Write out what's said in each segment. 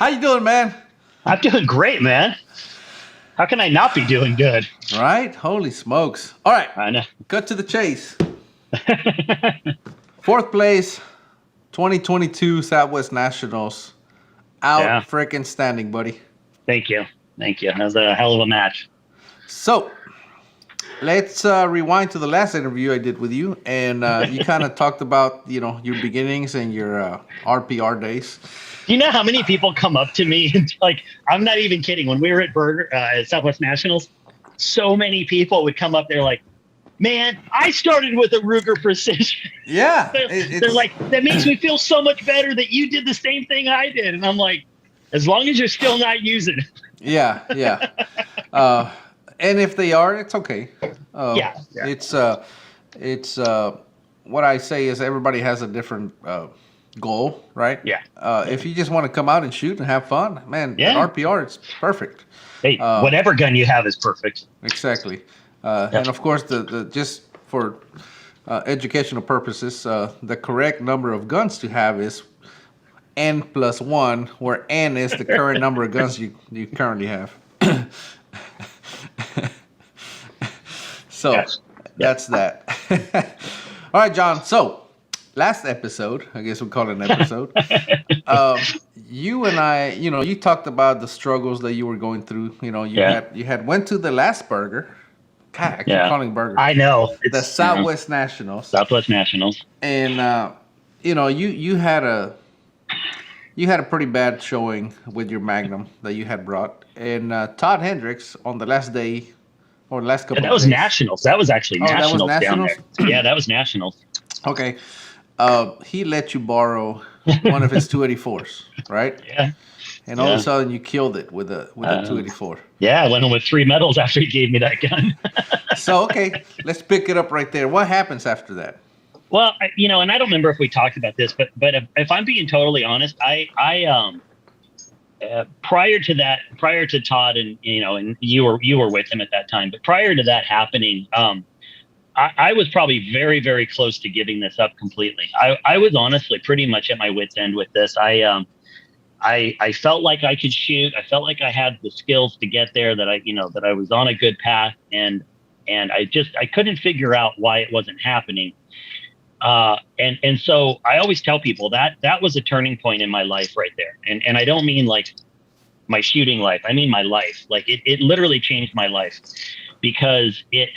How you doing, man? I'm doing great, man. How can I not be doing good? Right? Holy smokes. All right. I know. Cut to the chase. Fourth place, 2022 Southwest Nationals. Yeah. Out freaking standing, buddy. Thank you. Thank you. That was a hell of a match. So, let's rewind to the last interview I did with you. And you kind of talked about, your beginnings and your RPR days. Do you know how many people come up to me and like, I'm not even kidding. When we were at Southwest Nationals, so many people would come up there like, man, I started with a Ruger Precision. Yeah. They're like, that makes me feel so much better that you did the same thing I did. And I'm like, as long as you're still not using it. Yeah. And if they are, it's okay. Yeah. It's what I say is everybody has a different goal, right? Yeah. If you just want to come out and shoot and have fun, man, Yeah. at RPR, it's perfect. Hey, whatever gun you have is perfect. Exactly. And of course, the just for educational purposes, the correct number of guns to have is N+1, where N is the current number of guns you currently have. So Yes. that's that. All right, John. So last episode, I guess we'll call it an episode. You and I, you talked about the struggles that you were going through. You had went to the last burger. God, I keep calling burger. I know. The Southwest Nationals. Southwest Nationals. And you had a pretty bad showing with your Magnum that you had brought. And Todd Hendricks on the last day or the last couple of days. That was Nationals. That was actually Nationals, that was Nationals down there. Yeah, that was Nationals. Okay. He let you borrow one of his 284s, right? Yeah. And all of a sudden you killed it with a 284. Yeah, I went on with 3 medals after he gave me that gun. So, okay, let's pick it up right there. What happens after that? Well, and I don't remember if we talked about this, but if I'm being totally honest, I prior to Todd and you were with him at that time, but prior to that happening, I was probably very, very close to giving this up completely. I was honestly pretty much at my wit's end with this. I felt like I could shoot. I felt like I had the skills to get there, that I was on a good path, and I couldn't figure out why it wasn't happening. And so I always tell people that was a turning point in my life right there. And I don't mean like my shooting life. I mean my life. Like it literally changed my life, because it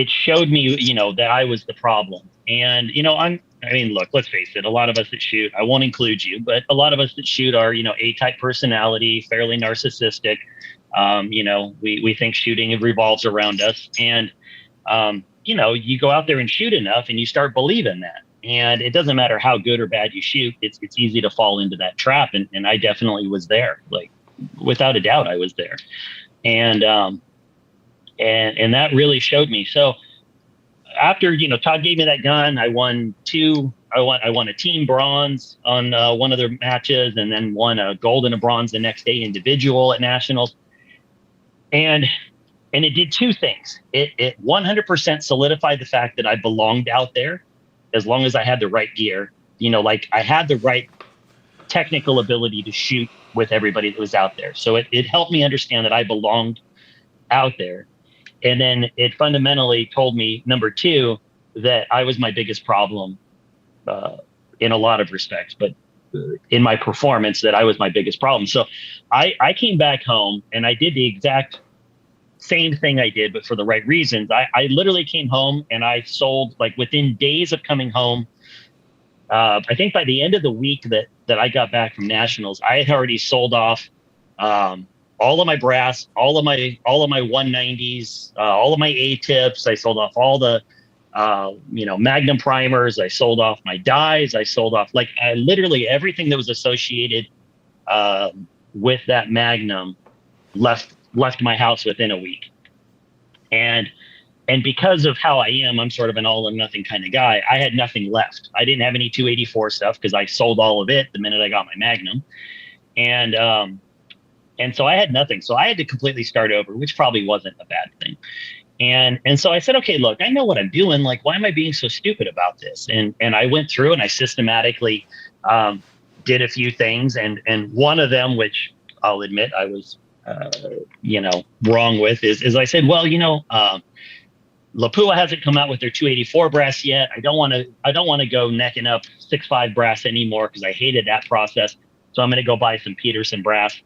showed me, that I was the problem. And, look, let's face it. A lot of us that shoot, I won't include you, but a lot of us that shoot are, A-type personality, fairly narcissistic. We think shooting revolves around us. And, you go out there and shoot enough and you start believing that. And it doesn't matter how good or bad you shoot. It's easy to fall into that trap. And I definitely was there. Like, without a doubt, I was there. And that really showed me. So after, Todd gave me that gun, I won a team bronze on one of their matches, and then won a gold and a bronze the next day individual at Nationals. And it did two things. It 100% solidified the fact that I belonged out there, as long as I had the right gear. Like I had the right technical ability to shoot with everybody that was out there. So it helped me understand that I belonged out there. And then it fundamentally told me, number two, that I was my biggest problem in a lot of respects, but in my performance, that I was my biggest problem. So I came back home and I did the exact same thing I did, but for the right reasons. I literally came home and I sold, like within days of coming home. I think by the end of the week that I got back from Nationals, I had already sold off all of my brass, all of my 190s, all of my A-tips. I sold off all the, Magnum primers. I sold off my dies. I sold off literally everything that was associated with that Magnum left my house within a week. And because of how I am, I'm sort of an all or nothing kind of guy. I had nothing left. I didn't have any 284 stuff because I sold all of it the minute I got my Magnum. And so I had nothing. So I had to completely start over, which probably wasn't a bad thing. And so I said, okay, look, I know what I'm doing. Like, why am I being so stupid about this? And I went through and I systematically did a few things, and one of them, which I'll admit I was, wrong with, is I said, well, Lapua hasn't come out with their 284 brass yet. I don't want to go necking up 6.5 brass anymore because I hated that process. So I'm going to go buy some Peterson brass,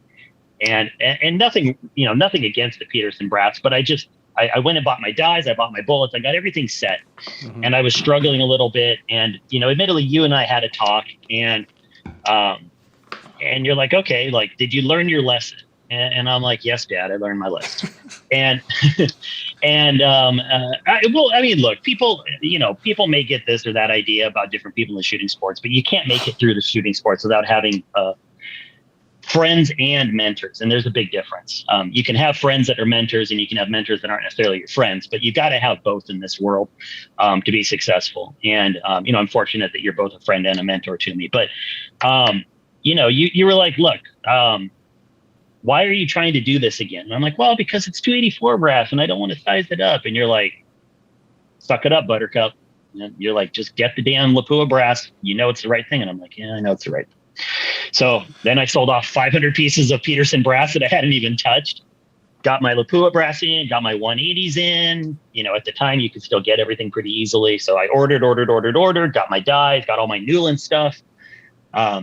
and nothing against the Peterson brass, but I went and bought my dies, I bought my bullets, I got everything set, and I was struggling a little bit. And admittedly, you and I had a talk, and you're like, okay, like, did you learn your lesson? And I'm like, yes, Dad, I learned my lesson. And look, people may get this or that idea about different people in shooting sports, but you can't make it through the shooting sports without having friends and mentors. And there's a big difference. You can have friends that are mentors, and you can have mentors that aren't necessarily your friends, but you got to have both in this world to be successful. And, I'm fortunate that you're both a friend and a mentor to me. But, you were like, look, why are you trying to do this again? And I'm like, well, because it's 284 brass and I don't want to size it up. And you're like, suck it up, Buttercup. And you're like, just get the damn Lapua brass. It's the right thing. And I'm like, yeah, I know it's the right thing. So then I sold off 500 pieces of Peterson brass that I hadn't even touched. Got my Lapua brass in, got my 180s in. At the time you could still get everything pretty easily. So I ordered, got my dies, got all my Newland stuff,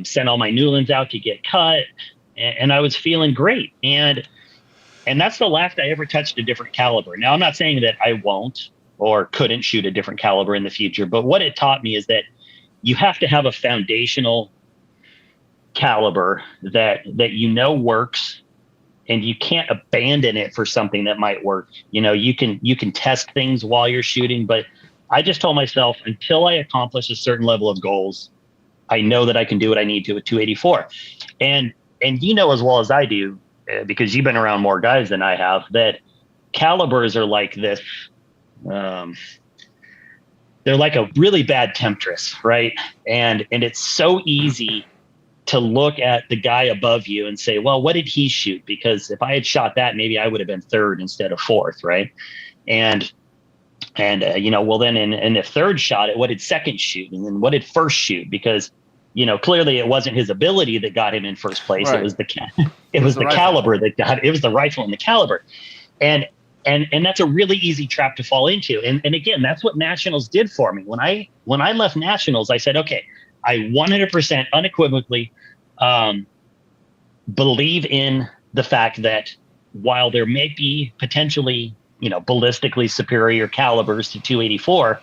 sent all my Newlands out to get cut. And I was feeling great. And that's the last I ever touched a different caliber. Now, I'm not saying that I won't or couldn't shoot a different caliber in the future, but what it taught me is that you have to have a foundational caliber that works, and you can't abandon it for something that might work. You can test things while you're shooting, but I just told myself, until I accomplish a certain level of goals, I know that I can do what I need to with 284. And as well as I do, because you've been around more guys than I have, that calibers are like this. They're like a really bad temptress, right? And it's so easy to look at the guy above you and say, well, what did he shoot? Because if I had shot that, maybe I would have been third instead of fourth, right? And well, then, and if third shot it, what did second shoot? And then what did first shoot? Because clearly it wasn't his ability that got him in first place. Right. It was the caliber that got it. It was the rifle and the caliber. And that's a really easy trap to fall into. And again, that's what Nationals did for me. When I left Nationals, I said, okay, I 100% unequivocally believe in the fact that while there may be potentially, ballistically superior calibers to 284,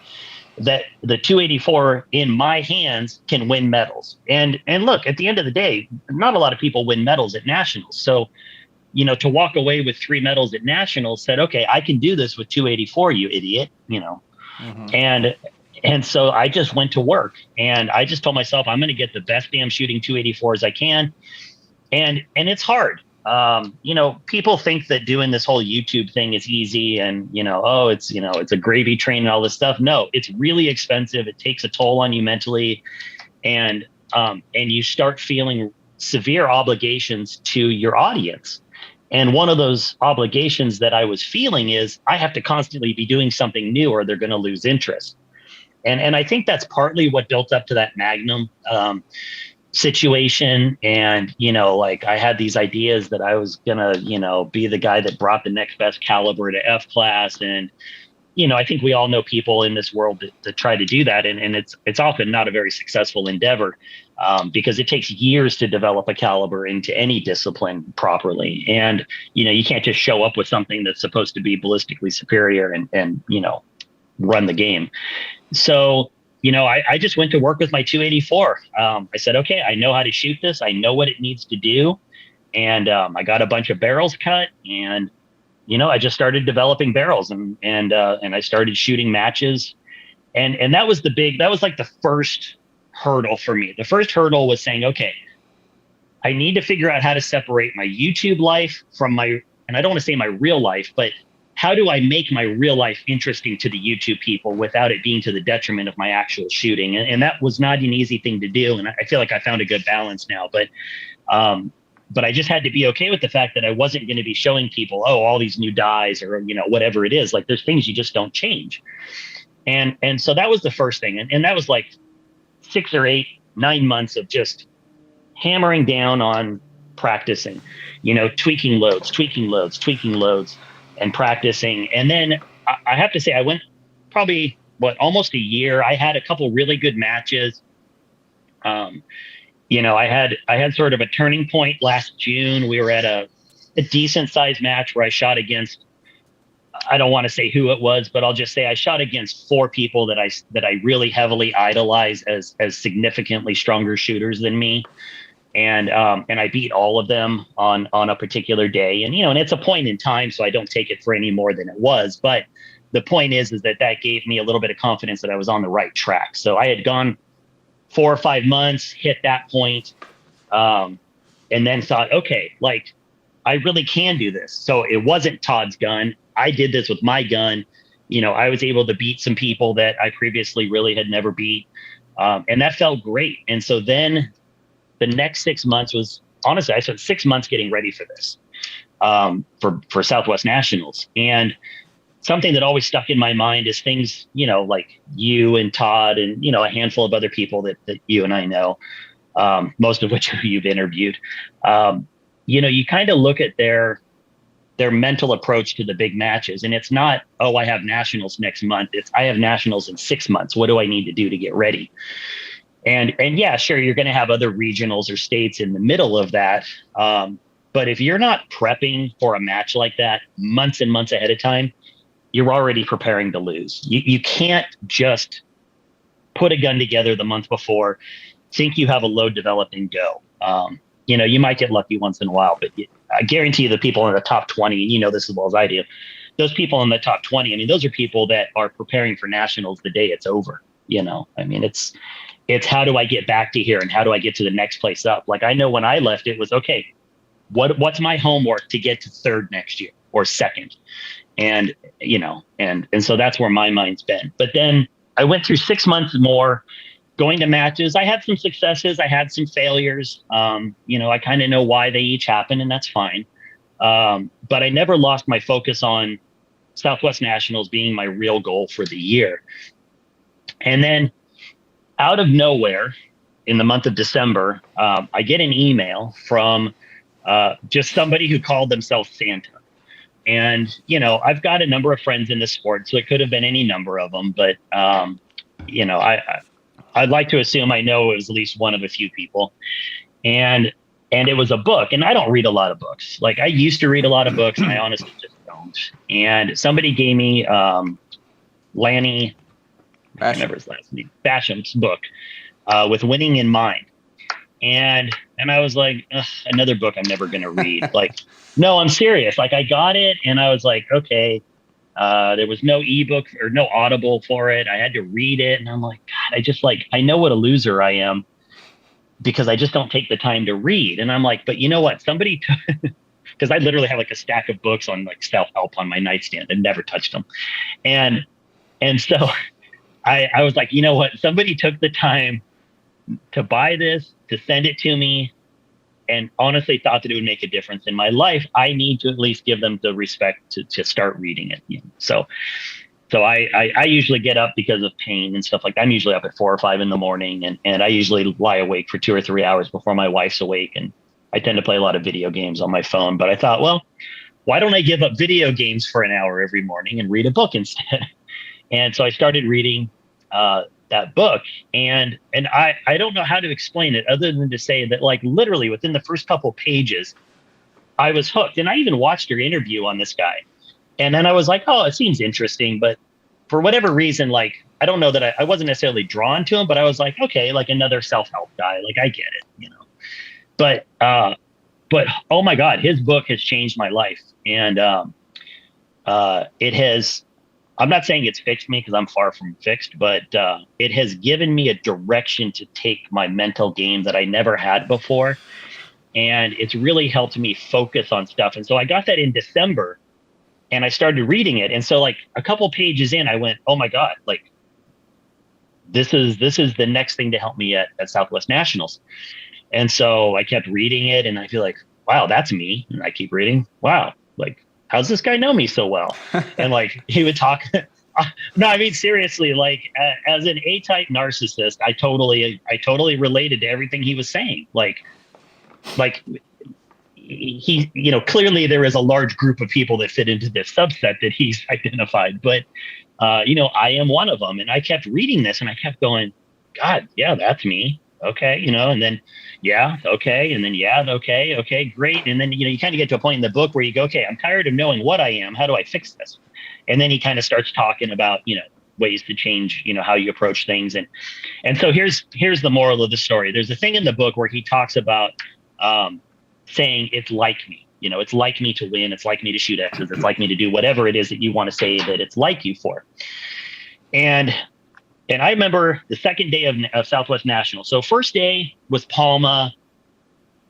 that the 284 in my hands can win medals. And look, at the end of the day, not a lot of people win medals at Nationals. So, to walk away with 3 medals at Nationals said, okay, I can do this with 284, you idiot, And so I just went to work, and I just told myself, I'm going to get the best damn shooting 284 as I can. And it's hard. People think that doing this whole YouTube thing is easy and, it's a gravy train and all this stuff. No, it's really expensive. It takes a toll on you mentally. And you start feeling severe obligations to your audience. And one of those obligations that I was feeling is I have to constantly be doing something new or they're going to lose interest. And I think that's partly what built up to that Magnum situation. And, I had these ideas that I was going to, be the guy that brought the next best caliber to F class. And, I think we all know people in this world that try to do that. And it's often not a very successful endeavor because it takes years to develop a caliber into any discipline properly. And, you can't just show up with something that's supposed to be ballistically superior and run the game. So, I just went to work with my 284. I said, okay, I know how to shoot this. I know what it needs to do. And I got a bunch of barrels cut, and, I just started developing barrels and I started shooting matches. And that was like the first hurdle for me. The first hurdle was saying, okay, I need to figure out how to separate my YouTube life from and I don't want to say my real life, but how do I make my real life interesting to the YouTube people without it being to the detriment of my actual shooting? And that was not an easy thing to do. And I feel like I found a good balance now, but I just had to be okay with the fact that I wasn't going to be showing people, all these new dies or, whatever it is. Like, there's things you just don't change. And so that was the first thing. And that was like 6 or 8, 9 months of just hammering down on practicing, tweaking loads, and practicing. And then I have to say, I went probably almost a year. I had a couple really good matches. I had sort of a turning point last June. We were at a decent sized match where I shot against, I don't want to say who it was, but I'll just say I shot against 4 people that I really heavily idolize as significantly stronger shooters than me. And I beat all of them on a particular day. And, and it's a point in time, so I don't take it for any more than it was. But the point is that gave me a little bit of confidence that I was on the right track. So I had gone 4 or 5 months, hit that point, and then thought, okay, like I really can do this. So it wasn't Todd's gun. I did this with my gun. I was able to beat some people that I previously really had never beat. And that felt great. And so then the next 6 months was, honestly, I spent 6 months getting ready for this, for Southwest Nationals. And something that always stuck in my mind is things, like you and Todd and, a handful of other people that you and I know, most of which you've interviewed. You kind of look at their mental approach to the big matches. And it's not, oh, I have nationals next month. It's, I have nationals in 6 months. What do I need to do to get ready? And yeah, sure, you're going to have other regionals or states in the middle of that. But if you're not prepping for a match like that months and months ahead of time, you're already preparing to lose. You can't just put a gun together the month before, think you have a load developed and go. You might get lucky once in a while, but I guarantee you the people in the top 20, and you know this as well as I do, those people in the top 20, I mean, those are people that are preparing for nationals the day it's over. I mean, it's how do I get back to here and how do I get to the next place up? Like, I know when I left, it was, okay, what's my homework to get to third next year or second? And, and so that's where my mind's been. But then I went through 6 months more going to matches. I had some successes. I had some failures. I kind of know why they each happened, and that's fine. But I never lost my focus on Southwest Nationals being my real goal for the year. And then out of nowhere, in the month of December, I get an email from just somebody who called themselves Santa. And, I've got a number of friends in the sport, so it could have been any number of them. But, I'd like to assume I know it was at least one of a few people. And it was a book. And I don't read a lot of books. Like, I used to read a lot of books, and I honestly just don't. And somebody gave me Lanny, I remember his last name, Basham's book, with Winning in Mind. And I was like, another book I'm never going to read. Like, no, I'm serious. Like, I got it and I was like, okay, there was no ebook or no Audible for it. I had to read it. And I'm like, God, I know what a loser I am because I just don't take the time to read. And I'm like, but you know what? Somebody, because I literally have like a stack of books on like self-help on my nightstand and never touched them. And so I was like, you know what? Somebody took the time to buy this, to send it to me, and honestly thought that it would make a difference in my life. I need to at least give them the respect to start reading it. So I usually get up because of pain and stuff like that. I'm usually up at 4 or 5 in the morning, and I usually lie awake for 2 or 3 hours before my wife's awake. And I tend to play a lot of video games on my phone, but I thought, well, why don't I give up video games for an hour every morning and read a book instead? And so I started reading that book, and I don't know how to explain it other than to say that, like, literally within the first couple pages, I was hooked. And I even watched your interview on this guy, and then I was like, oh, it seems interesting, but for whatever reason, like, I don't know that I wasn't necessarily drawn to him, but I was like, okay, like another self-help guy, like, I get it, but oh my God, his book has changed my life. And it has, I'm not saying it's fixed me because I'm far from fixed, but it has given me a direction to take my mental game that I never had before. And it's really helped me focus on stuff. And so I got that in December and I started reading it. And so, like, a couple pages in, I went, oh my God, like, this is the next thing to help me at Southwest Nationals. And so I kept reading it and I feel like, wow, that's me. And I keep reading, wow, like, how's this guy know me so well? And like, he would talk. No, I mean, seriously, like, as an A-type narcissist, I totally related to everything he was saying. Like, like he, clearly there is a large group of people that fit into this subset that he's identified, but I am one of them. And I kept reading this and I kept going, God, yeah, that's me. Okay. And then, yeah, okay. And then, yeah, okay. Okay, great. And then, you kind of get to a point in the book where you go, okay, I'm tired of knowing what I am. How do I fix this? And then he kind of starts talking about, ways to change, how you approach things. And so here's the moral of the story. There's a thing in the book where he talks about saying it's like me. It's like me to win. It's like me to shoot X's. It's like me to do whatever it is that you want to say that it's like you for. And I remember the second day of Southwest National. So first day was Palma,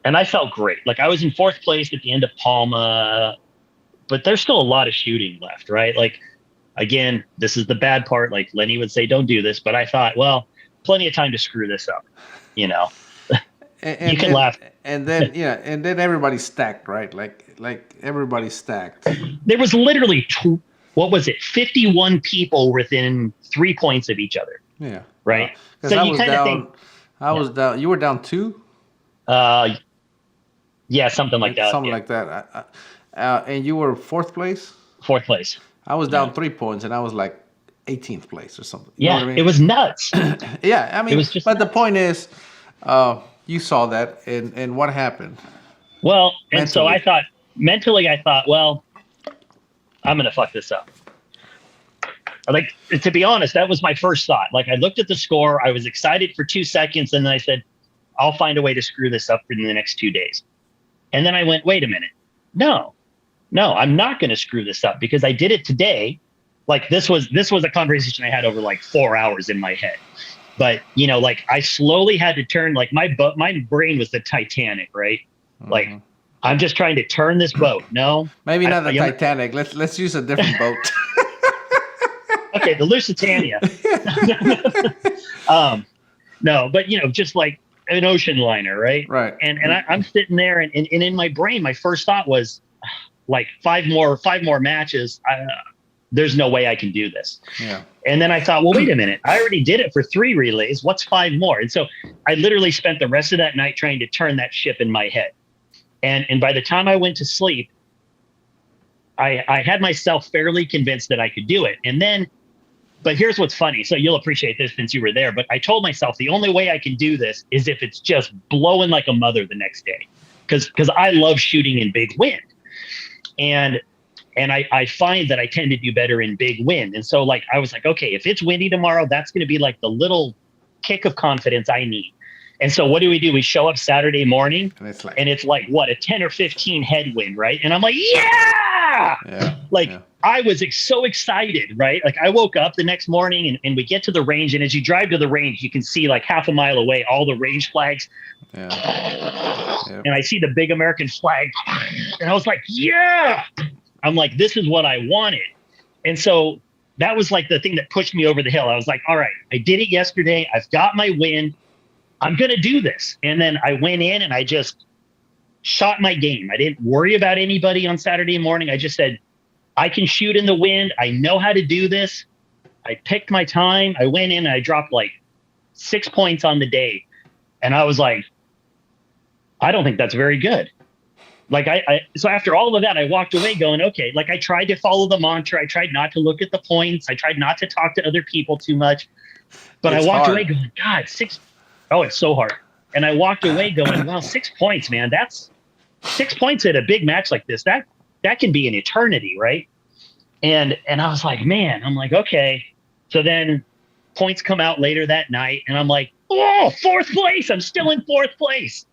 and I felt great. Like I was in fourth place at the end of Palma, but there's still a lot of shooting left, right? Like, again, this is the bad part. Like Lenny would say, don't do this. But I thought, well, plenty of time to screw this up, And, You can laugh. And then and then everybody's stacked, right? Like everybody's stacked. There was literally 51 people within 3 points of each other. Yeah. Right. Because So I you was kind of down. think, I was down. You were down 2. Yeah, something like that. Something Yeah. like that. And you were fourth place. Fourth place. I was down 3 points, and I was like 18th place or something. You know Yeah, what I mean? it was nuts. Yeah, I mean, It was just but the nuts. point is, you saw that, and what happened? Well, and so Mentally. mentally, I thought, well, I'm going to fuck this up. Like, to be honest, that was my first thought. Like, I looked at the score, I was excited for 2 seconds, and then I said, I'll find a way to screw this up in the next 2 days. And then I went, wait a minute. No, I'm not going to screw this up because I did it today. Like this was a conversation I had over like 4 hours in my head. But, like I slowly had to turn, like my brain was the Titanic, right? Like I'm just trying to turn this boat. No, Maybe not the I- Titanic. Let's use a different boat. okay, the Lusitania. No, but just like an ocean liner, right? Right. And I'm sitting there, and in my brain, my first thought was, like five more matches. There's no way I can do this. Yeah. And then I thought, well, wait a minute. I already did it for 3 relays. What's 5 more? And so I literally spent the rest of that night trying to turn that ship in my head. And by the time I went to sleep, I had myself fairly convinced that I could do it. And then, but here's what's funny. So you'll appreciate this since you were there. But I told myself the only way I can do this is if it's just blowing like a mother the next day. Because I love shooting in big wind. And I find that I tend to do better in big wind. And so like, I was like, okay, if it's windy tomorrow, that's going to be like the little kick of confidence I need. And so what do? We show up Saturday morning and it's like what, a 10 or 15 headwind, right? And I'm like, yeah. Like yeah. I was so excited, right? Like I woke up the next morning and we get to the range. And as you drive to the range, you can see like half a mile away, all the range flags. Yeah. And I see the big American flag. And I was like, yeah. I'm like, this is what I wanted. And so that was like the thing that pushed me over the hill. I was like, all right, I did it yesterday. I've got my win. I'm going to do this. And then I went in and I just shot my game. I didn't worry about anybody on Saturday morning. I just said, I can shoot in the wind. I know how to do this. I picked my time. I went in and I dropped like 6 points on the day. And I was like, I don't think that's very good. Like so after all of that, I walked away going, okay, like I tried to follow the mantra. I tried not to look at the points. I tried not to talk to other people too much, but I walked away going, God, 6. Oh, it's so hard. And I walked away going, well, 6 points, man, that's 6 points at a big match like this. That can be an eternity. Right. And I was like, man, I'm like, okay. So then points come out later that night and I'm like, oh, 4th place. I'm still in 4th place.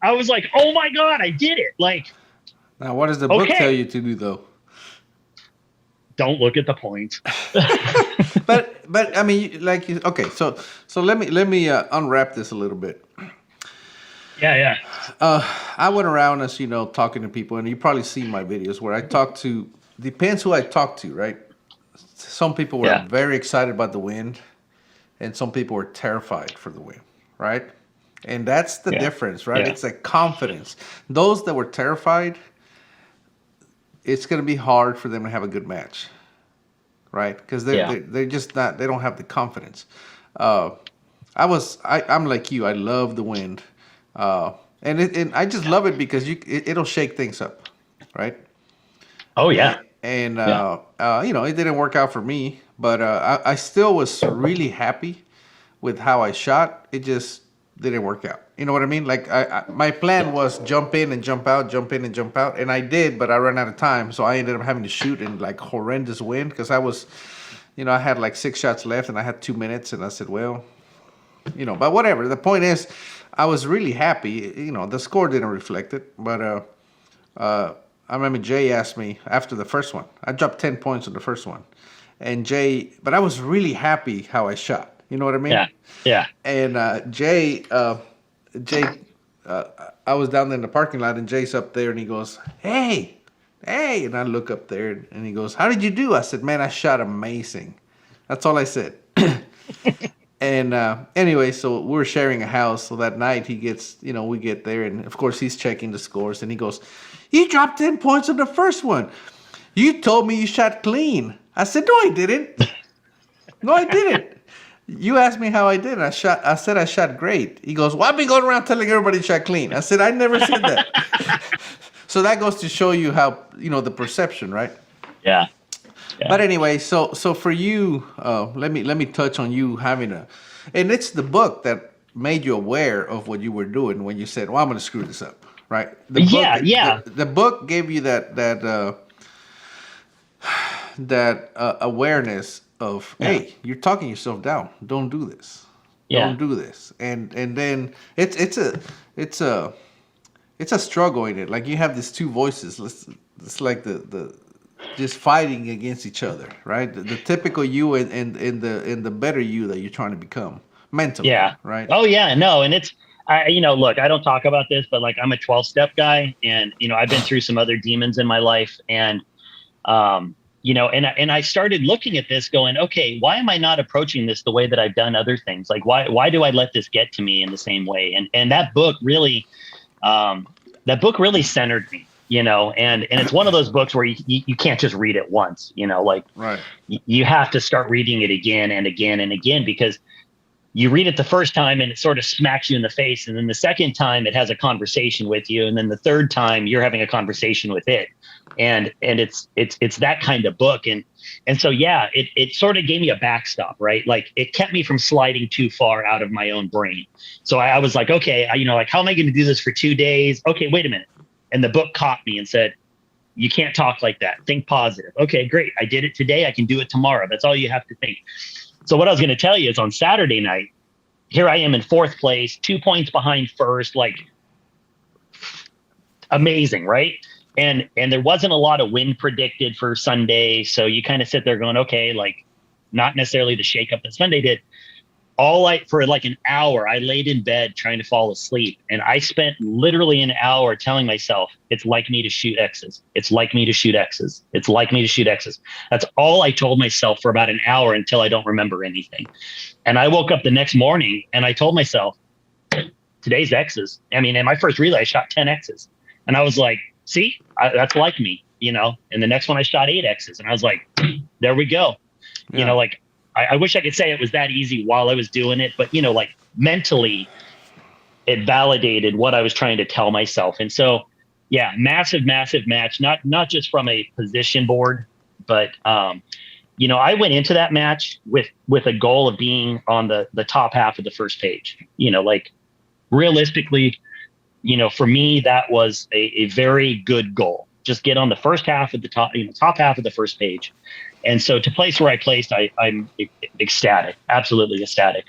I was like, oh my God, I did it. Like, now what does the book tell you to do though? Don't look at the points. but I mean, like, okay, so let me unwrap this a little bit. Yeah. I went around as talking to people, and you probably see my videos where I talk to. Depends who I talk to, right? Some people were very excited about the wind, and some people were terrified for the wind, right? And that's the difference, right? Yeah. It's like confidence. Those that were terrified, it's going to be hard for them to have a good match, right? Because they're just not. They don't have the confidence. I'm like you. I love the wind. and I just love it because it'll shake things up, right? Oh And, yeah. and Yeah. it didn't work out for me, but I still was really happy with how I shot. It just didn't work out. You know what I mean? Like my plan was jump in and jump out, jump in and jump out, and I did, but I ran out of time, so I ended up having to shoot in like horrendous wind because I was, I had like 6 shots left and I had 2 minutes, and I said, well, but whatever. The point is, I was really happy. The score didn't reflect it, but I remember Jay asked me after the first one. I dropped 10 points on the first one, and but I was really happy how I shot. You know what I mean? Yeah. Yeah. And Jay, uh, I was down there in the parking lot, and Jay's up there, and he goes, "Hey, hey!" And I look up there, and he goes, "How did you do?" I said, "Man, I shot amazing." That's all I said. And anyway, so we're sharing a house. So that night he gets, we get there, and of course he's checking the scores, and he goes, "You dropped 10 points on the first one. You told me you shot clean." I said, "No, I didn't. No, I didn't. You asked me how I did. I said I shot great." He goes, "Well, I've been going around telling everybody you shot clean." I said, "I never said that." So that goes to show you how, the perception, right? Yeah. Yeah. But anyway, so for you, let me touch on you having and it's the book that made you aware of what you were doing when you said, "Well, I'm going to screw this up," right? Yeah, yeah. The book gave you that awareness of, hey, you're talking yourself down. Don't do this. Yeah. Don't do this. And then it's a struggle in it. Like you have these two voices. It's like the just fighting against each other, right? The typical you and the better you that you're trying to become mentally, Yeah. right? Oh yeah. No, and look, I don't talk about this, but like I'm a 12-step guy, and I've been through some other demons in my life, and and I started looking at this going, okay, why am I not approaching this the way that I've done other things? Like why do I let this get to me in the same way? And that book really centered me, and it's one of those books where you can't just read it once, like Right. You have to start reading it again and again and again, because you read it the first time and it sort of smacks you in the face. And then the second time it has a conversation with you. And then the third time you're having a conversation with it. And it's that kind of book. And so, yeah, it sort of gave me a backstop, right? Like it kept me from sliding too far out of my own brain. So I was like, okay, like, how am I going to do this for 2 days? Okay, wait a minute. And the book caught me and said, you can't talk like that. Think positive. Okay, great. I did it today. I can do it tomorrow. That's all you have to think. So what I was going to tell you is on Saturday night, here I am in 4th place, 2 points behind first, like amazing, right? And there wasn't a lot of wind predicted for Sunday. So you kind of sit there going, okay, like not necessarily the shakeup that Sunday did. For like an hour, I laid in bed trying to fall asleep. And I spent literally an hour telling myself, it's like me to shoot X's. It's like me to shoot X's. It's like me to shoot X's. That's all I told myself for about an hour until I don't remember anything. And I woke up the next morning and I told myself, today's X's. I mean, in my first relay, I shot 10 X's. And I was like, see, that's like me, And the next one I shot 8 X's. And I was like, there we go. Yeah. Like, I wish I could say it was that easy while I was doing it, but like mentally it validated what I was trying to tell myself. And so, yeah, massive match, not just from a position board, but, I went into that match with a goal of being on the top half of the first page, like realistically, for me, that was a very good goal. Just get on the first half of the top half of the first page. And so to place where I placed, I'm ecstatic, absolutely ecstatic.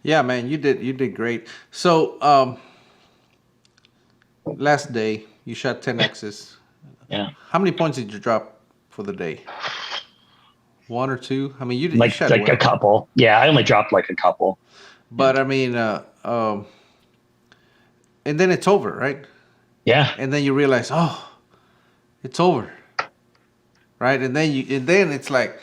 Yeah, man, you did great. So last day you shot 10 X's. Yeah. How many points did you drop for the day? 1 or 2? I mean, you shot like well. a couple. Yeah, I only dropped like a couple. But I mean, and then it's over, right? Yeah. And then you realize, oh, it's over. Right? And then it's like,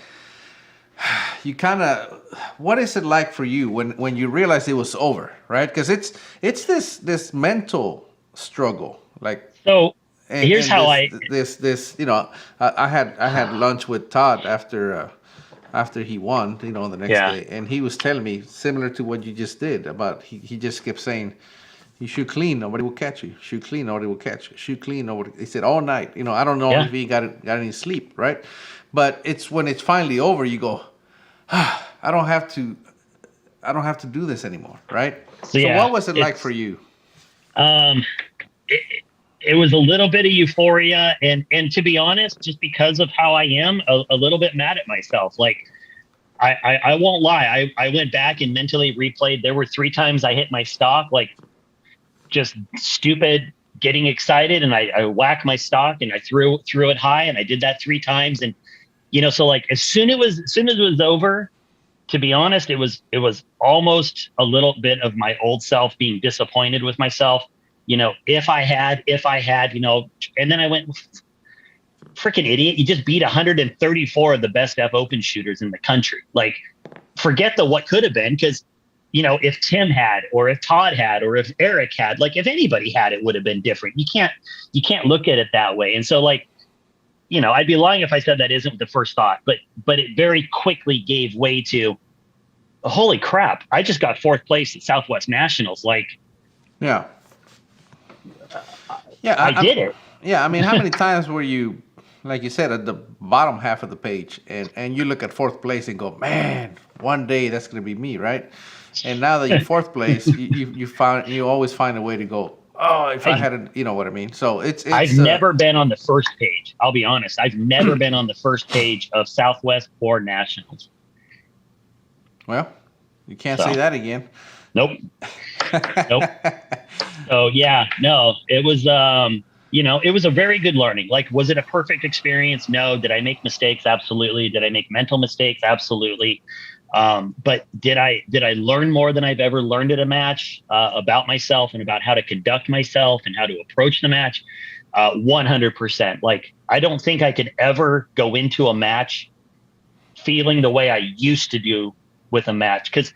you kind of, what is it like for you when you realize it was over, right? Because it's this mental struggle, like. So and here's how this I had lunch with Todd after he won, the next day, and he was telling me similar to what you just did about he just kept saying, You shoot clean, nobody will catch you. Shoot clean, nobody will catch you. Shoot clean, nobody. He said all night. I don't know Yeah. if he got any sleep, right? But it's when it's finally over, you go, I don't have to do this anymore, right? So, So yeah, what was it like for you? It was a little bit of euphoria, and to be honest, just because of how I am, a little bit mad at myself. Like, I won't lie. I went back and mentally replayed. There were 3 times I hit my stock, like just stupid, getting excited, and I whacked my stock and I threw it high, and I did that 3 times. And so like as soon as it was over, to be honest, it was almost a little bit of my old self being disappointed with myself. If I had, and then I went, freaking idiot, you just beat 134 of the best F Open shooters in the country. Like, forget the what could have been, because if Tim had, or if Todd had, or if Eric had, like if anybody had, it would have been different. You can't look at it that way. And so, like, I'd be lying if I said that isn't the first thought, but it very quickly gave way to, holy crap, I just got 4th place at Southwest Nationals. Like, Yeah. I did it. Yeah, I mean, how many times were you, like you said, at the bottom half of the page, and you look at 4th place and go, man, one day that's going to be me, right? And now that you're 4th place, you always find a way to go, oh, if I had, you know what I mean? So it's I've never been on the first page. I'll be honest. I've never been on the first page of Southwest or Nationals. Well, you can't say that again. Nope. So yeah, no, it was, it was a very good learning. Like, was it a perfect experience? No. Did I make mistakes? Absolutely. Did I make mental mistakes? Absolutely. But did I learn more than I've ever learned at a match, about myself and about how to conduct myself and how to approach the match? 100%. Like, I don't think I could ever go into a match feeling the way I used to do with a match. Cause,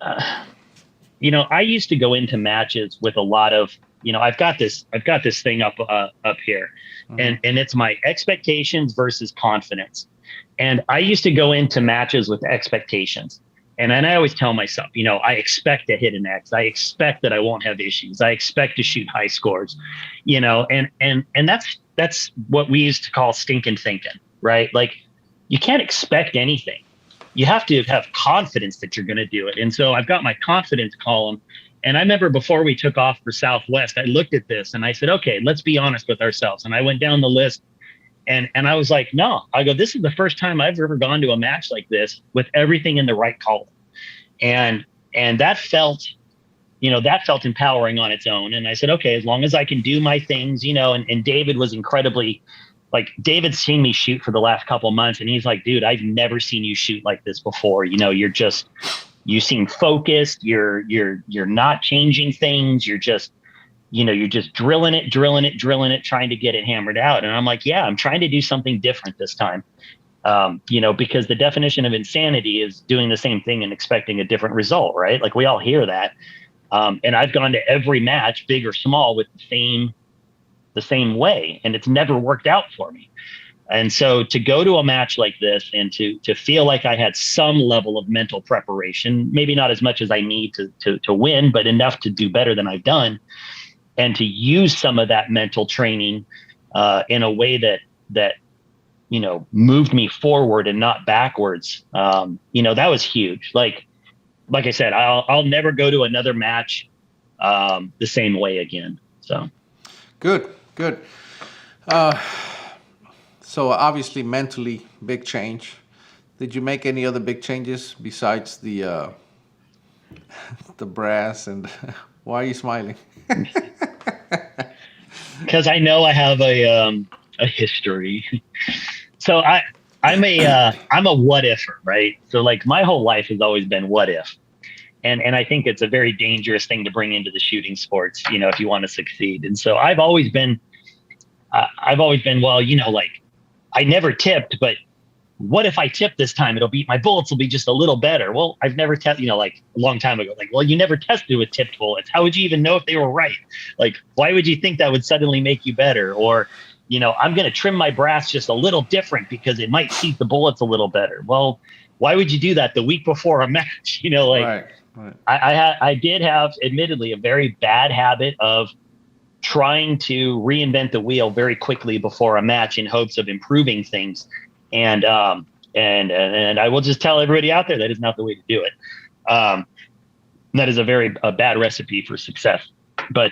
I used to go into matches with a lot of, I've got this thing up here, and it's my expectations versus confidence. And I used to go into matches with expectations. And then I always tell myself, I expect to hit an X. I expect that I won't have issues. I expect to shoot high scores, and that's what we used to call stinking thinking, right? Like, you can't expect anything. You have to have confidence that you're going to do it. And so I've got my confidence column. And I remember before we took off for Southwest, I looked at this and I said, okay, let's be honest with ourselves. And I went down the list and I was like, no, I go, this is the first time I've ever gone to a match like this with everything in the right column. And that felt empowering on its own. And I said, okay, as long as I can do my things, and David was incredibly, like, David's seen me shoot for the last couple of months, and he's like, dude, I've never seen you shoot like this before. You seem focused. You're not changing things. You're just drilling it, trying to get it hammered out. And I'm like, yeah, I'm trying to do something different this time. Because the definition of insanity is doing the same thing and expecting a different result, right? Like, we all hear that. And I've gone to every match, big or small, with the same way, and it's never worked out for me. And so to go to a match like this and to feel like I had some level of mental preparation, maybe not as much as I need to win, but enough to do better than I've done, and to use some of that mental training in a way that moved me forward and not backwards. That was huge. Like I said, I'll never go to another match the same way again. So good. So obviously mentally, big change. Did you make any other big changes besides the brass? And why are you smiling? Because I know I have a history. So I'm a what ifer, right? So, like, my whole life has always been what if. And I think it's a very dangerous thing to bring into the shooting sports, if you want to succeed. And so I've always been, well, like, I never tipped, but what if I tip this time? My bullets will be just a little better. Well, I've never tested, like, a long time ago, like, well, you never tested with tipped bullets. How would you even know if they were right? Like, why would you think that would suddenly make you better? Or, I'm going to trim my brass just a little different because it might seat the bullets a little better. Well, why would you do that the week before a match? Right. Right. I did have, admittedly, a very bad habit of trying to reinvent the wheel very quickly before a match in hopes of improving things. And I will just tell everybody out there that is not the way to do it. That is a bad recipe for success. But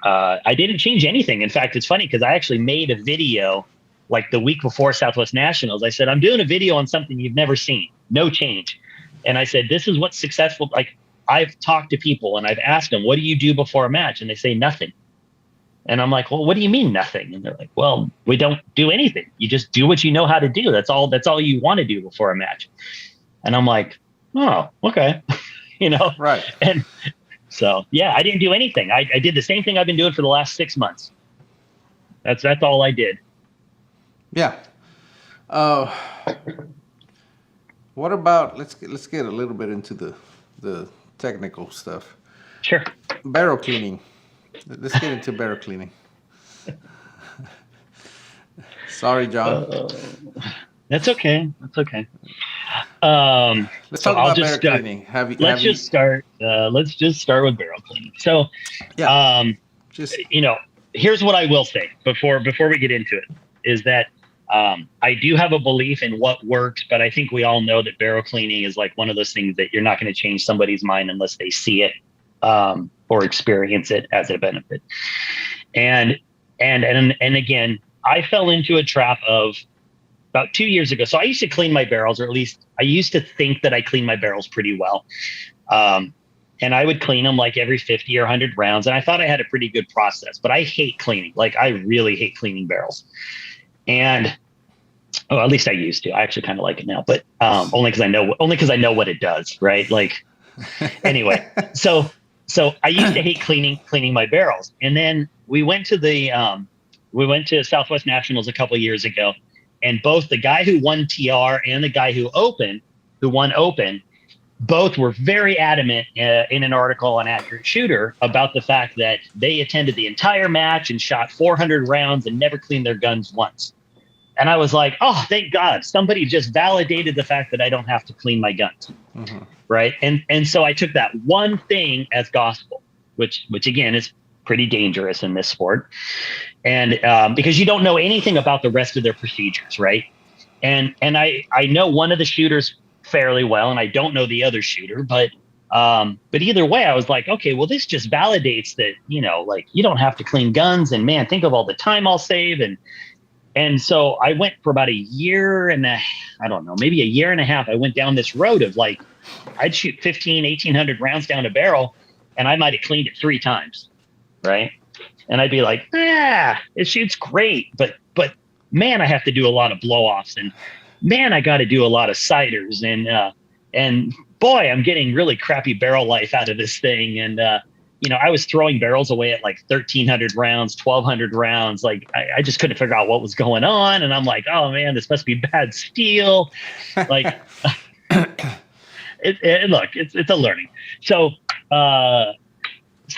I didn't change anything. In fact, it's funny because I actually made a video like the week before Southwest Nationals. I said, I'm doing a video on something you've never seen, no change. And I said, this is what's successful. Like, I've talked to people and I've asked them, what do you do before a match? And they say nothing. And I'm like, well, what do you mean nothing? And they're like, well, we don't do anything. You just do what you know how to do. That's all you want to do before a match. And I'm like, oh, okay. Right. And so, yeah, I didn't do anything. I did the same thing I've been doing for the last 6 months. That's all I did. Yeah. What about, let's get a little bit into the technical stuff. Sure. Barrel cleaning. Let's get into barrel cleaning. Sorry, John. That's okay. Let's talk about barrel cleaning. Let's just start with barrel cleaning. So, yeah. Here's what I will say before we get into it is that I do have a belief in what works, but I think we all know that barrel cleaning is like one of those things that you're not going to change somebody's mind unless they see it or experience it as a benefit. And again, I fell into a trap of about 2 years ago. So I used to clean my barrels, or at least I used to think that I cleaned my barrels pretty well. And I would clean them like every 50 or 100 rounds. And I thought I had a pretty good process, but I hate cleaning. Like, I really hate cleaning barrels. And at least I used to. I actually kind of like it now, but only because I know what it does, right? Like, anyway, so I used to hate cleaning my barrels. And then we went to Southwest Nationals a couple of years ago, and both the guy who won TR and the guy who won Open, both were very adamant in an article on Accurate Shooter about the fact that they attended the entire match and shot 400 rounds and never cleaned their guns once. And I was like, oh, thank God, somebody just validated the fact that I don't have to clean my guns. Mm-hmm. Right. And so I took that one thing as gospel, which again is pretty dangerous in this sport. And because you don't know anything about the rest of their procedures. Right. And I know one of the shooters fairly well, and I don't know the other shooter, but either way, I was like, okay, well, this just validates that, like, you don't have to clean guns, and man, think of all the time I'll save. And so I went for about maybe a year and a half. I went down this road of like, I'd shoot 1,800 rounds down a barrel, and I might've cleaned it 3 times. Right. And I'd be like, it shoots great, but man, I have to do a lot of blow-offs, and man, I got to do a lot of ciders, and boy, I'm getting really crappy barrel life out of this thing. And, I was throwing barrels away at like 1,300 rounds, 1,200 rounds. Like, I just couldn't figure out what was going on. And I'm like, oh man, this must be bad steel. Like, look, it's a learning. So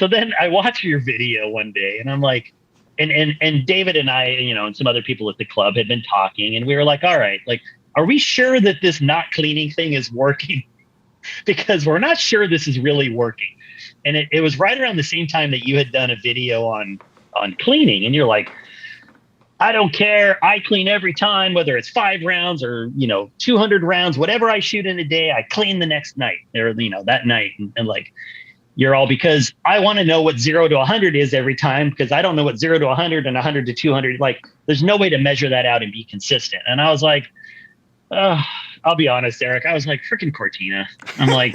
then I watched your video one day, and I'm like, and David and I, and some other people at the club had been talking, and we were like, all right, like, are we sure that this not cleaning thing is working? Because we're not sure this is really working. And it was right around the same time that you had done a video on cleaning, and you're like, I don't care. I clean every time, whether it's 5 rounds or, 200 rounds, whatever I shoot in a day, I clean the next night or, that night. And like, you're all, because I want to know what 0 to 100 is every time, because I don't know what 0 to 100 and 100 to 200. Like, there's no way to measure that out and be consistent. And I was like, I'll be honest, Eric. I was like, freaking Cortina. I'm like,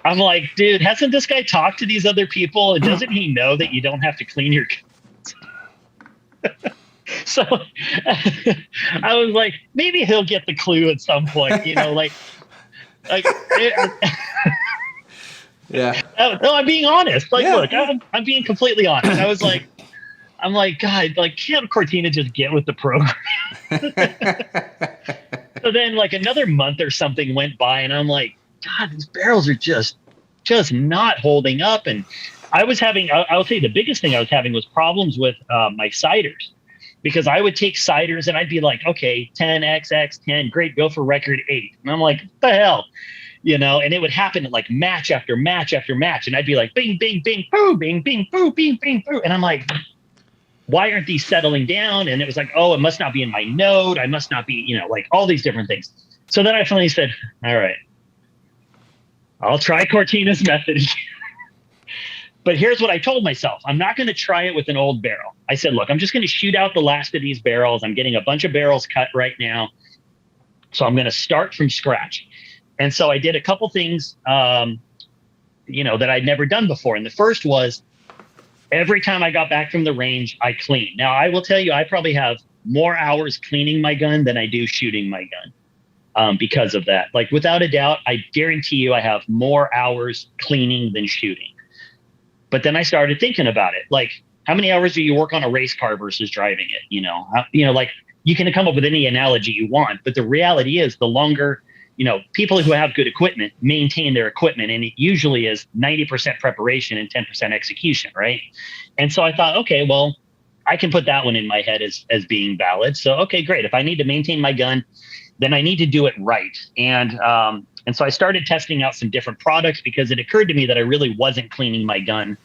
I'm like, dude, hasn't this guy talked to these other people? And doesn't he know that you don't have to clean your guns? So I was like, maybe he'll get the clue at some point, like. Yeah. No, I'm being honest. Like, yeah. Look, I'm being completely honest. I'm like, God, like, can't Cortina just get with the program? So then, like, another month or something went by, and I'm like, God, these barrels are just not holding up. And I was having, I'll tell you, the biggest thing I was having was problems with my ciders, because I would take ciders and I'd be like, okay, 10xx 10, great, go for record 8. And I'm like, what the hell? and it would happen like match after match after match. And I'd be like, bing, bing, bing, boo, bing, bing, boo, bing, bing, boo. And I'm like, why aren't these settling down? And it was like, oh, it must not be in my node. I must not be, like all these different things. So then I finally said, all right, I'll try Cortina's method. But here's what I told myself. I'm not going to try it with an old barrel. I said, look, I'm just going to shoot out the last of these barrels. I'm getting a bunch of barrels cut right now. So I'm going to start from scratch. And so I did a couple things, that I'd never done before. And the first was every time I got back from the range, I cleaned. Now, I will tell you, I probably have more hours cleaning my gun than I do shooting my gun because of that. Like, without a doubt, I guarantee you I have more hours cleaning than shooting. But then I started thinking about it. Like, how many hours do you work on a race car versus driving it? Like, you can come up with any analogy you want. But the reality is, the longer, people who have good equipment maintain their equipment. And it usually is 90% preparation and 10% execution, right? And so I thought, okay, well, I can put that one in my head as being valid. So, okay, great. If I need to maintain my gun, then I need to do it right. And so I started testing out some different products because it occurred to me that I really wasn't cleaning my gun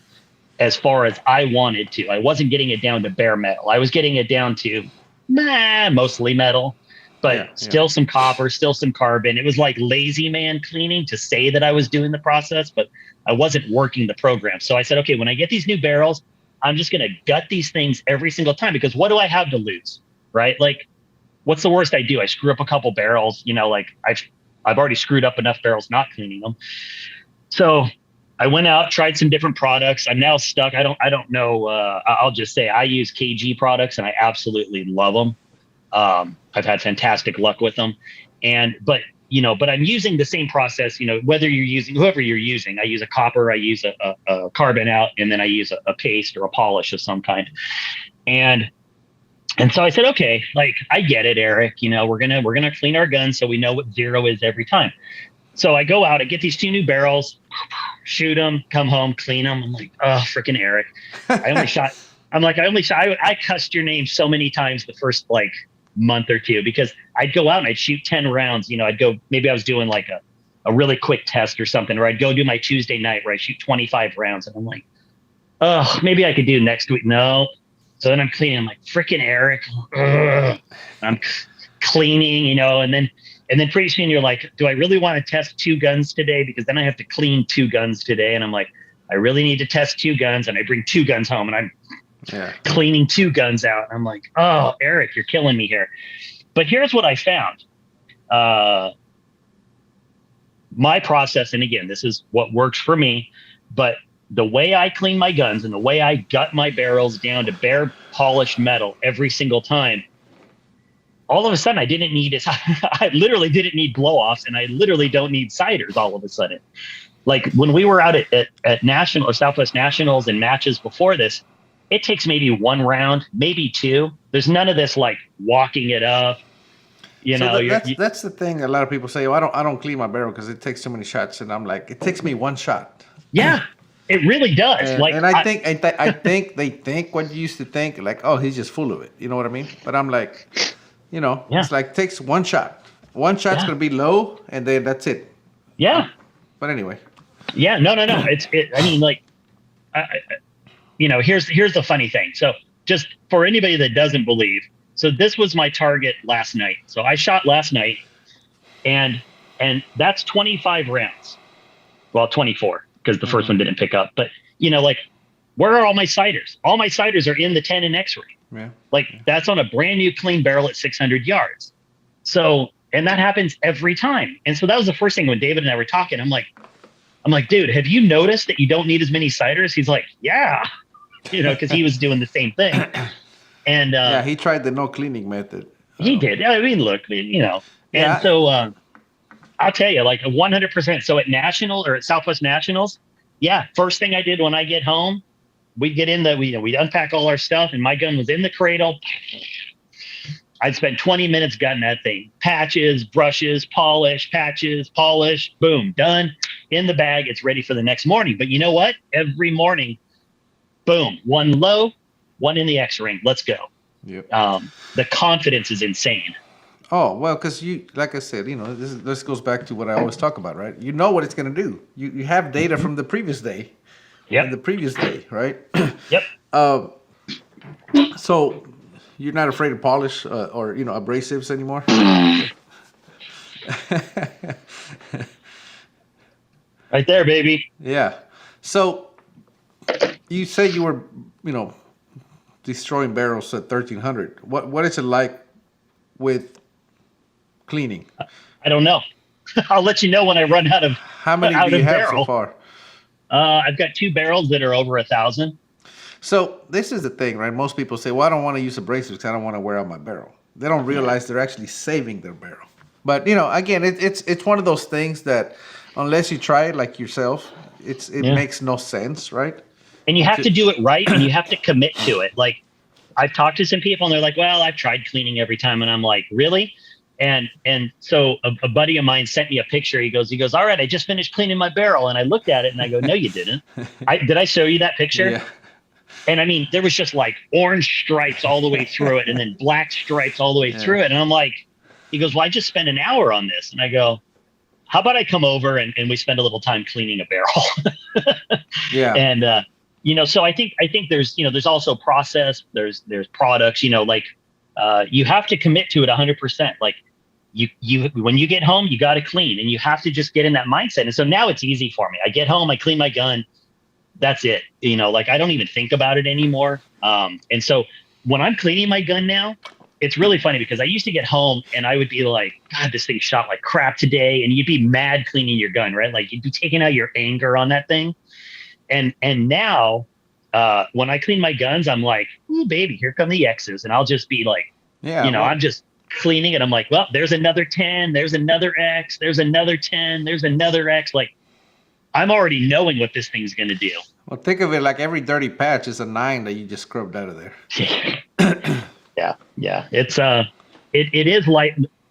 as far as I wanted to. I wasn't getting it down to bare metal. I was getting it down to mostly metal, but still some copper, still some carbon. It was like lazy man cleaning to say that I was doing the process, but I wasn't working the program. So I said, okay, when I get these new barrels, I'm just going to gut these things every single time, because what do I have to lose, right? Like, what's the worst I do? I screw up a couple barrels, like I've already screwed up enough barrels not cleaning them. So I went out, tried some different products. I'm now stuck. I don't know. I'll just say I use KG products and I absolutely love them. I've had fantastic luck with them. But I'm using the same process, whether you're using, whoever you're using. I use a copper, I use a carbon out, and then I use a paste or a polish of some kind. And so I said, okay, like, I get it, Eric, we're going to clean our guns so we know what zero is every time. So I go out, I get these 2 new barrels, shoot them, come home, clean them. I'm like, oh, freaking Eric. I cussed your name so many times the first like month or two, because I'd go out and I'd shoot 10 rounds. Maybe I was doing like a really quick test or something, or I'd go do my Tuesday night where I shoot 25 rounds. And I'm like, oh, maybe I could do next week. No. So then I'm cleaning. I'm like, freaking Eric. Ugh. I'm cleaning, and then pretty soon you're like, do I really want to test 2 guns today? Because then I have to clean 2 guns today. And I'm like, I really need to test 2 guns. And I bring 2 guns home and I'm cleaning 2 guns out. And I'm like, oh, Eric, you're killing me here. But here's what I found. My process, and again, this is what works for me, but the way I clean my guns and the way I gut my barrels down to bare polished metal every single time, all of a sudden I literally didn't need blow-offs, and I literally don't need ciders all of a sudden. Like, when we were out at National or Southwest Nationals and matches before this, it takes maybe 1 round, maybe 2. There's none of this like walking it up. That's the thing. A lot of people say, "Oh, I don't clean my barrel because it takes so many shots," and I'm like, it takes me 1 shot. Yeah. It really does. And I think they think what you used to think, like, oh, he's just full of it. You know what I mean? But I'm like, it's like, takes 1 shot. 1 shot's going to be low, and then that's it. Yeah. But anyway. Yeah, no. Here's the funny thing. So just for anybody that doesn't believe, so this was my target last night. So I shot last night, and that's 25 rounds. Well, 24. Because the first one didn't pick up. But, where are all my ciders? All my ciders are in the 10 and X-ray. Yeah. That's on a brand new clean barrel at 600 yards. So, and that happens every time. And so that was the first thing when David and I were talking. I'm like, dude, have you noticed that you don't need as many ciders? He's like, yeah, because he was doing the same thing. And he tried the no cleaning method. He did. I mean, look, and so. I'll tell you, like 100%. So at Southwest Nationals, first thing I did when I get home, we unpack all our stuff, and my gun was in the cradle. I'd spend 20 minutes gutting that thing. Patches, brushes, polish, boom, done. In the bag, it's ready for the next morning. But you know what? Every morning, boom, 1 low, 1 in the X-ring. Let's go. Yep. The confidence is insane. Oh well, because like I said, this goes back to what I always talk about, right? You know what it's going to do. You have data from the previous day, Yep. and the previous day, right? Yep. uh, so you're not afraid of polish or abrasives anymore. Right there, baby. Yeah. So you say you were, destroying barrels at 1300. What is it like with cleaning? I don't know. I'll let you know when I run How many do you have so barrel. far? I've got 2 barrels that are over 1,000. So this is the thing, right? Most people say, "Well, I don't want to use abrasives because I don't want to wear out my barrel." They don't realize they're actually saving their barrel. But again, it's one of those things that unless you try it like yourself, it Yeah. makes no sense, right? And you have to do it right, and you have to commit to it. Like, I've talked to some people and they're like, "Well, I've tried cleaning every time." And I'm like, "Really?" And so a buddy of mine sent me a picture. He goes, "All right, I just finished cleaning my barrel." And I looked at it and I go, "No, you didn't. Did I show you that picture?" Yeah. And I mean, there was just like orange stripes all the way through it and then black stripes all the way through it. And I'm like, he goes, "Well, I just spent an hour on this." And I go, "How about I come over and we spend a little time cleaning a barrel?" Yeah. And, so I think there's also process, there's products, like, you have to commit to it 100%. Like when you get home, you got to clean, and you have to just get in that mindset. And so now it's easy for me. I get home, I clean my gun. That's it. Like, I don't even think about it anymore. And so when I'm cleaning my gun now, it's really funny because I used to get home and I would be like, "God, this thing shot like crap today." And you'd be mad cleaning your gun, right? Like, you'd be taking out your anger on that thing. And now, when I clean my guns, I'm like, "Ooh, baby, here come the X's." And I'll just be like, Yeah. Well, I'm just cleaning it. I'm like, "Well, there's another 10, there's another X, there's another 10, there's another X." Like, I'm already knowing what this thing's going to do. well, think of it like every dirty patch is a 9 that you just scrubbed out of there. Yeah. It's it is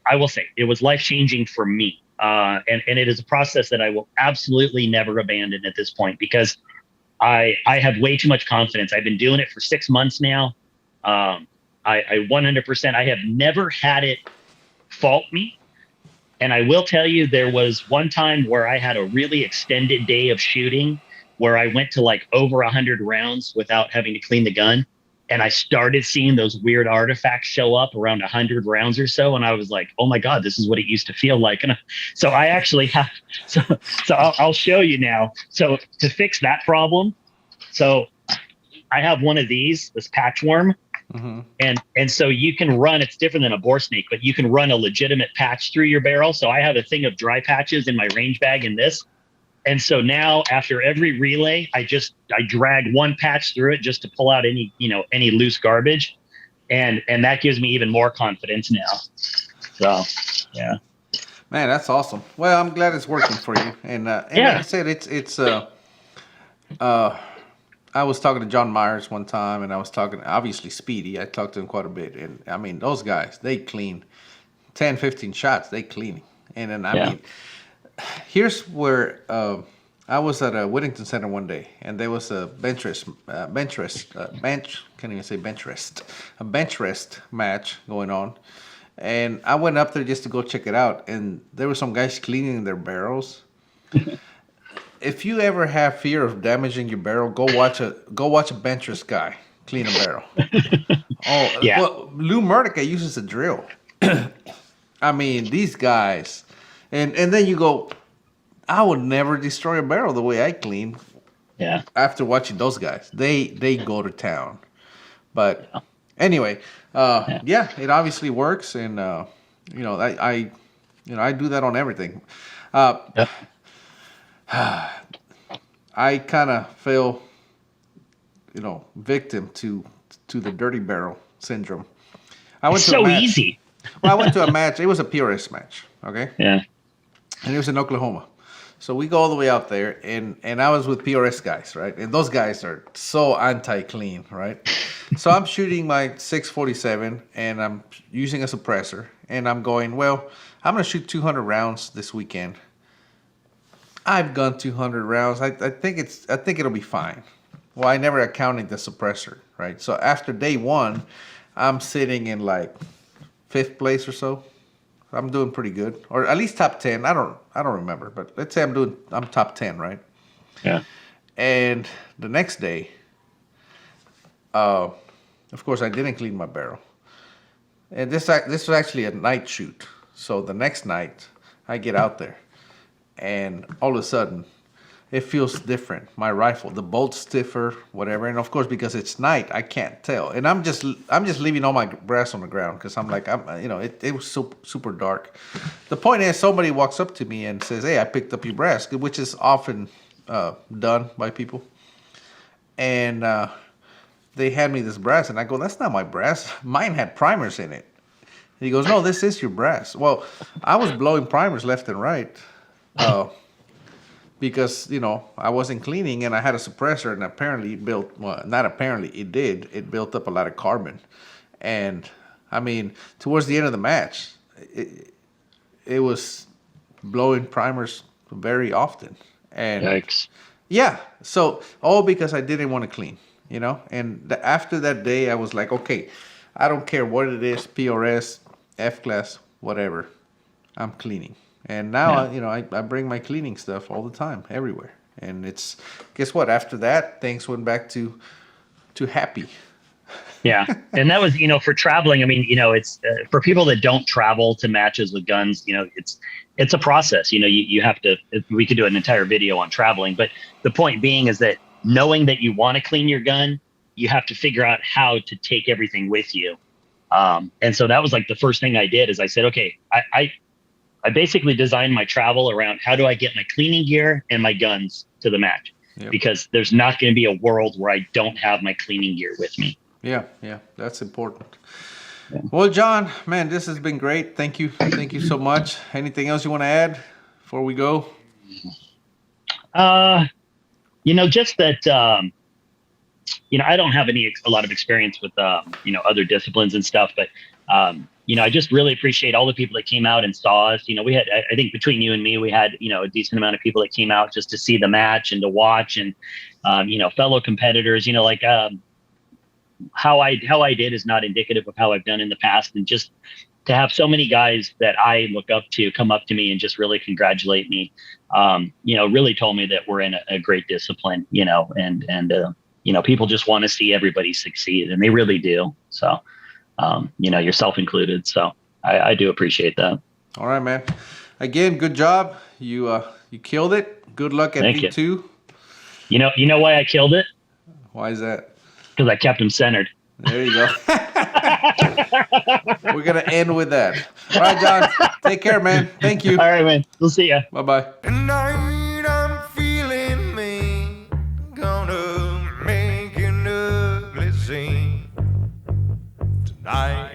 I will say it was life changing for me. And it is a process that I will absolutely never abandon at this point because I have way too much confidence. I've been doing it for 6 months now. I 100%. I have never had it fault me. And I will tell you, there was one time where I had a really extended day of shooting where I went to like over 100 rounds without having to clean the gun. And I started seeing those weird artifacts show up around 100 rounds or so. And I was like, "Oh my God, this is what it used to feel like." And so I actually have, so I'll show you now. So to fix that problem, so I have one of these, this patchworm. Mm-hmm. And so you can run, it's different than a bore snake, but you can run a legitimate patch through your barrel. So I have a thing of dry patches in my range bag in this. And so now after every relay, I drag one patch through it just to pull out any loose garbage. And that gives me even more confidence now. So, yeah. Man, that's awesome. Well, I'm glad it's working for you. And like I said, it's I was talking to John Myers one time, and I was talking, obviously, Speedy. I talked to him quite a bit. And, I mean, those guys, they clean 10, 15 shots. They clean. And then, I mean, here's where I was at a Whittington Center one day, and there was a bench rest match going on. And I went up there just to go check it out, and there were some guys cleaning their barrels. If you ever have fear of damaging your barrel, go watch a bench rest guy clean a barrel. Oh, yeah. Well, Lou Murdica uses a drill. I mean, these guys, and then you go, I would never destroy a barrel the way I clean. Yeah. After watching those guys, they go to town. But anyway, it obviously works, and I do that on everything. I kind of fell, victim to the dirty barrel syndrome. It's so easy. Well, I went to a match. It was a PRS match, okay? Yeah. And it was in Oklahoma. So we go all the way out there, and I was with PRS guys, right? And those guys are so anti-clean, right? So I'm shooting my 647, and I'm using a suppressor, and I'm going, well, I'm going to shoot 200 rounds this weekend. I've gone 200 rounds. I think it'll be fine. Well, I never accounted the suppressor, right? So after day one, I'm sitting in like 5th place or so. I'm doing pretty good, or at least top 10. I don't remember, but let's say I'm top 10, right? Yeah. And the next day, of course, I didn't clean my barrel. And this was actually a night shoot. So the next night, I get out there, and all of a sudden, it feels different. My rifle, the bolt's stiffer, whatever. And of course, because it's night, I can't tell. And I'm just leaving all my brass on the ground because I'm like, it was so super dark. The point is, somebody walks up to me and says, "Hey, I picked up your brass," which is often done by people. And they hand me this brass, and I go, "That's not my brass. Mine had primers in it." And he goes, "No, this is your brass." Well, I was blowing primers left and right. Because, I wasn't cleaning and I had a suppressor, and apparently it built up a lot of carbon. And I mean, towards the end of the match, it was blowing primers very often. And Yikes. yeah, so all because I didn't want to clean, and after that day, I was like, okay, I don't care what it is, PRS, F-class, whatever, I'm cleaning. And now, I bring my cleaning stuff all the time, everywhere. And guess what? After that, things went back to happy. Yeah. And that was, for traveling. I mean, it's for people that don't travel to matches with guns, it's a process. You have to, we could do an entire video on traveling. But the point being is that knowing that you want to clean your gun, you have to figure out how to take everything with you. And so that was like the first thing I did is I said, okay, I basically designed my travel around how do I get my cleaning gear and my guns to the match. Yep. Because there's not going to be a world where I don't have my cleaning gear with me. Yeah, that's important. Yeah. Well, John, man, this has been great. Thank you so much. Anything else you want to add before we go? Just that, I don't have a lot of experience with, other disciplines and stuff, but, I just really appreciate all the people that came out and saw us. We had, I think between you and me, we had, a decent amount of people that came out just to see the match and to watch and, fellow competitors, how I did is not indicative of how I've done in the past. And just to have so many guys that I look up to come up to me and just really congratulate me, really told me that we're in a great discipline, and people just want to see everybody succeed, and they really do. So, yourself included. So I do appreciate that. All right, man. Again, good job. You killed it. Good luck at V2. You know why I killed it? Why is that? Because I kept him centered. There you go. We're going to end with that. All right, John. Take care, man. Thank you. All right, man. We'll see ya. Bye-bye. Tonight I'm feeling me. Gonna make an ugly scene. Tonight